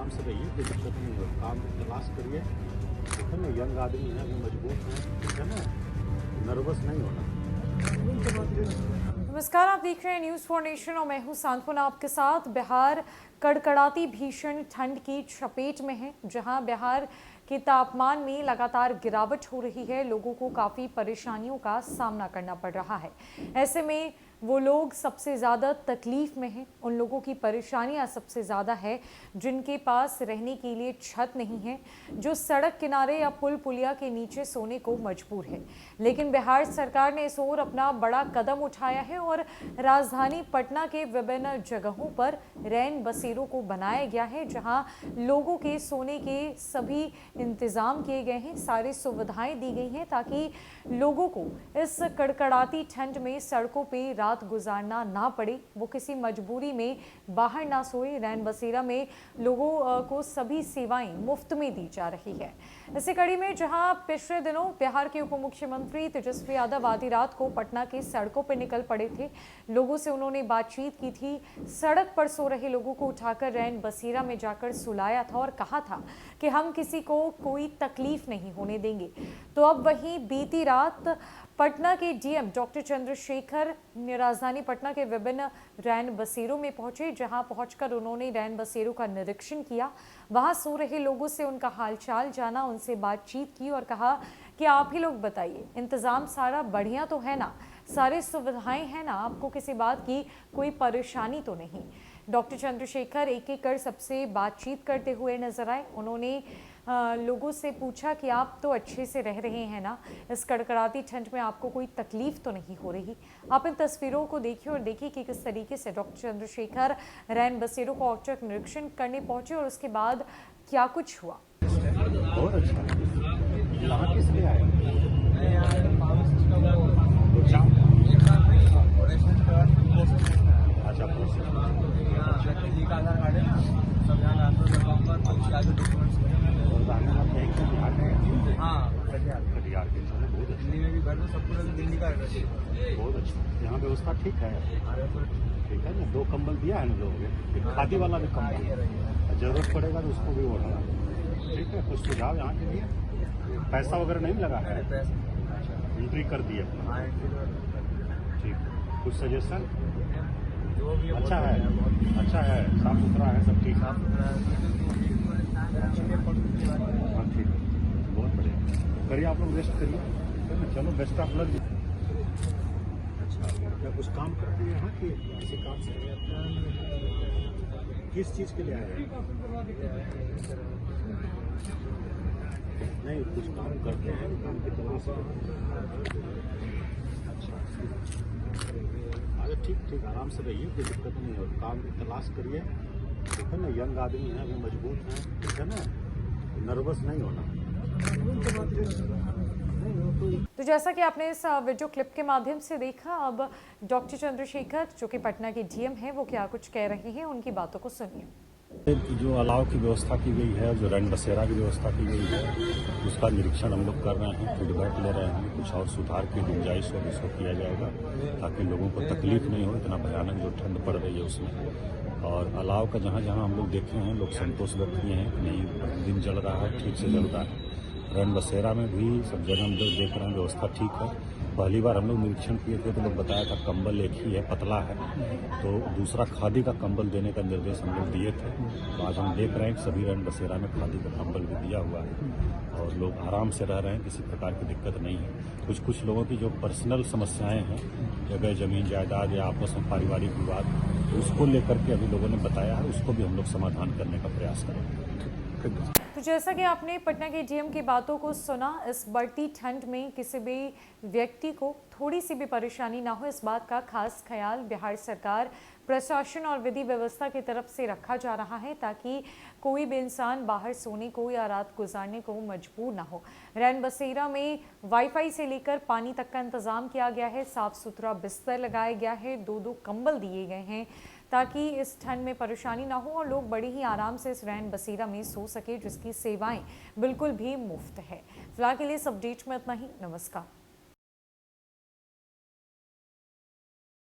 आराम से रहिए, कोई दिक्कत नहीं हो, काम तलाश करिए। देखो ना, यंग आदमी है, अभी मजबूत है, ठीक है ना, नर्वस नहीं होना। नमस्कार, आप देख रहे हैं न्यूज़ फॉर नेशन और मैं हूं सांत्वना आपके साथ। बिहार कड़कड़ाती भीषण ठंड की चपेट में है, जहां बिहार के तापमान में लगातार गिरावट हो रही है। लोगों को काफ़ी परेशानियों का सामना करना पड़ रहा है। ऐसे में वो लोग सबसे ज़्यादा तकलीफ में हैं। उन लोगों की परेशानियां सबसे ज़्यादा है जिनके पास रहने के लिए छत नहीं है, जो सड़क किनारे या पुल पुलिया के नीचे सोने को मजबूर है। लेकिन बिहार सरकार ने इस ओर अपना बड़ा कदम उठाया है और राजधानी पटना के विभिन्न जगहों पर रैन बसेरों को बनाया गया है, जहां लोगों के सोने के सभी इंतजाम किए गए हैं, सारी सुविधाएं दी गई हैं ताकि लोगों को इस कड़कड़ाती ठंड में सड़कों पे रात गुजारना ना पड़े, वो किसी मजबूरी में बाहर ना सोए। रैन बसेरा में लोगों को सभी सेवाएं मुफ्त में दी जा रही है। इसी कड़ी में जहां पिछले दिनों बिहार के उप मुख्यमंत्री तेजस्वी यादव आधी रात को पटना की सड़कों पर निकल पड़े थे, लोगों से उन्होंने बातचीत की थी, सड़क पर सो रहे लोगों को उठाकर रैन बसेरा में जाकर सुलाया था और कहा था कि हम किसी को कोई तकलीफ नहीं होने देंगे। तो अब वहीं बीती रात पटना के डीएम डॉक्टर चंद्रशेखर राजधानी पटना के विभिन्न रैन बसेरों में पहुंचे, जहां पहुंचकर उन्होंने रैन बसेरों का निरीक्षण किया, वहां सो रहे लोगों से उनका हालचाल जाना, उनसे बातचीत की और कहा कि आप ही लोग बताइए, इंतजाम सारा बढ़िया तो है ना, सारी सुविधाएं हैं ना, आपको किसी बात की कोई परेशानी तो नहीं। डॉक्टर चंद्रशेखर एक एक कर सबसे बातचीत करते हुए नजर आए। उन्होंने लोगों से पूछा कि आप तो अच्छे से रह रहे हैं ना, इस कड़कड़ाती ठंड में आपको कोई तकलीफ तो नहीं हो रही। आप इन तस्वीरों को देखिए और देखिए कि किस तरीके से डॉक्टर चंद्रशेखर रैन बसेरों का औचक निरीक्षण करने पहुंचे और उसके बाद क्या कुछ हुआ। बहुत अच्छा। यहाँ किस लिए आए? अच्छा, कटिहार के, चलो बहुत अच्छा, बहुत अच्छा। यहाँ व्यवस्था ठीक है, ठीक है ना। 2 कंबल दिया है ना लोगों को, एक खादी वाला भी कंबल, जरूरत पड़ेगा तो उसको भी ओढ़ना, ठीक है। कुछ सुझाव यहाँ के लिए, पैसा वगैरह नहीं लगा है, एंट्री कर दिए, ठीक। कुछ सजेशन? अच्छा है, अच्छा है, साफ सुथरा है, सब ठीक है। हाँ ठीक है, बहुत बढ़िया। करिए आप लोग, रेस्ट करिए, चलो बेस्ट ऑफ लक। अच्छा, क्या कुछ काम करते हैं यहाँ की? किसी काम से? किस चीज़ के लिए आए हैं? नहीं, कुछ काम करते हैं, काम की तलाश से। अच्छा, अरे ठीक ठीक, आराम से रहिए, कोई दिक्कत नहीं हो, काम की तलाश करिए। देखो ना, यंग आदमी है, अभी मजबूत है, ठीक है ना, नर्वस नहीं होना। तो जैसा कि आपने इस वीडियो क्लिप के माध्यम से देखा, अब डॉक्टर चंद्रशेखर जो कि पटना के डीएम हैं, वो क्या कुछ कह रहे हैं, उनकी बातों को सुनिए। जो अलाव की व्यवस्था की गई है, जो रैन बसेरा की व्यवस्था की गई है, उसका निरीक्षण हम लोग कर रहे हैं, फीडबैक ले रहे हैं। कुछ और सुधार की गुंजाइश हो इसको किया जाएगा ताकि लोगों को तकलीफ नहीं हो, इतना भयानक जो ठंड पड़ रही है उसमें। और अलाव का जहाँ जहाँ हम लोग देखे हैं, लोग संतोष व्यक्त किए हैं कि नहीं, दिन जल रहा है, ठीक से जल रहा है। रैन बसेरा में भी सब जगह हम लोग देख रहे हैं, व्यवस्था ठीक है। पहली बार हम लोग निरीक्षण किए थे तो लोग बताया था कंबल एक ही है, पतला है, तो दूसरा खादी का कंबल देने का निर्देश हम लोग दिए थे। तो आज हम देख रहे हैं कि सभी रैन बसेरा में खादी का कंबल भी दिया हुआ है और लोग आराम से रह रहे हैं, किसी प्रकार की दिक्कत नहीं है। कुछ लोगों की जो पर्सनल समस्याएं हैं, जगह जमीन जायदाद या आपस में पारिवारिक विवाद, उसको लेकर के अभी लोगों ने बताया है, उसको भी हम लोग समाधान करने का प्रयास करेंगे। तो जैसा कि आपने पटना के डीएम की बातों को सुना, इस बढ़ती ठंड में किसी भी व्यक्ति को थोड़ी सी भी परेशानी ना हो, इस बात का खास ख्याल बिहार सरकार, प्रशासन और विधि व्यवस्था की तरफ से रखा जा रहा है ताकि कोई भी इंसान बाहर सोने को या रात गुजारने को मजबूर ना हो। रैन बसेरा में वाईफाई से लेकर पानी तक का इंतजाम किया गया है, साफ सुथरा बिस्तर लगाया गया है, 2-2 कंबल दिए गए हैं ताकि इस ठंड में परेशानी ना हो और लोग बड़ी ही आराम से इस रैन बसेरा में सो सके, जिसकी सेवाएं बिल्कुल भी मुफ्त है। फिलहाल के लिए इस अपडेट में इतना ही। नमस्कार।